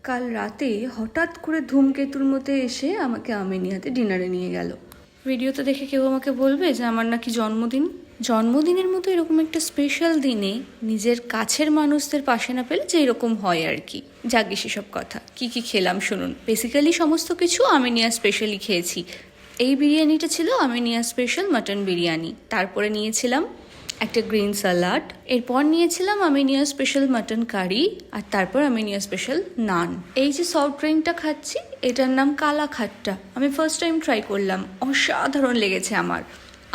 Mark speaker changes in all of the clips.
Speaker 1: কাল রাতে হঠাৎ করে ধূমকেতুর মধ্যে এসে আমাকে আমিনিয়াতে ডিনারে নিয়ে গেল। ভিডিওতে দেখে কেউ আমাকে বলবে যে আমার নাকি জন্মদিনের মতো এরকম একটা স্পেশাল দিনে নিজের কাছের মানুষদের পাশে না পেলে যে এরকম হয় আর কি। যাক সেসব কথা। কি খেলাম শুনুন। বেসিক্যালি সমস্ত কিছু আমিনিয়া স্পেশালি খেয়েছি। এই বিরিয়ানিটা ছিল আমিনিয়া স্পেশাল মাটন বিরিয়ানি। তারপরে নিয়েছিলাম একটা গ্রিন স্যালাড, এরপর নিয়েছিলাম আমিনিয়া স্পেশাল মাটন কারি, আর তারপর আমিনিয়া স্পেশাল নান। এই যে সফট ড্রিঙ্কটা খাচ্ছি এটার নাম কালা খাট্টা। আমি ফার্স্ট টাইম ট্রাই করলাম, অসাধারণ লেগেছে আমার।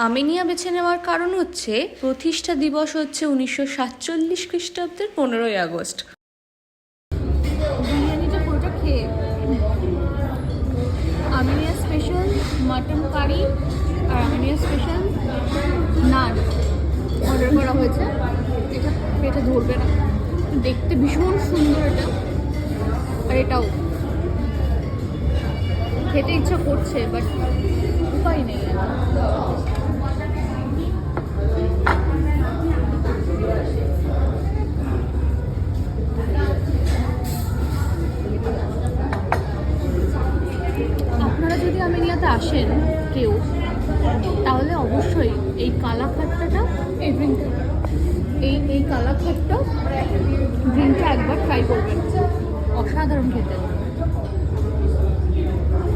Speaker 1: আমিনিয়া বেছে নেওয়ার কারণ হচ্ছে প্রতিষ্ঠা দিবস হচ্ছে 1947 খ্রিস্টাব্দের 15ই আগস্ট।
Speaker 2: বিরিয়ানিটা পুরোটা খেয়ে আমিনিয়া স্পেশাল মাটন কারি আর আমিনিয়া স্পেশাল নান অর্ডার করা হয়েছে। এটা পেটে ধরবে না, দেখতে ভীষণ সুন্দর এটা। আর এটাও খেতে ইচ্ছা করছে, বাট উপায় নেই। আপনারা যদি আমিনিয়াতে আসেন কেউ, তাহলে অবশ্যই এই কালা খাট্টাটা এই কালা খাট্টা ড্রিঙ্কটা একবার ট্রাই করবেন। অসাধারণ খেতে।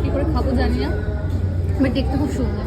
Speaker 2: কী করে খাবো জানি না, বাট দেখতে খুব সুন্দর।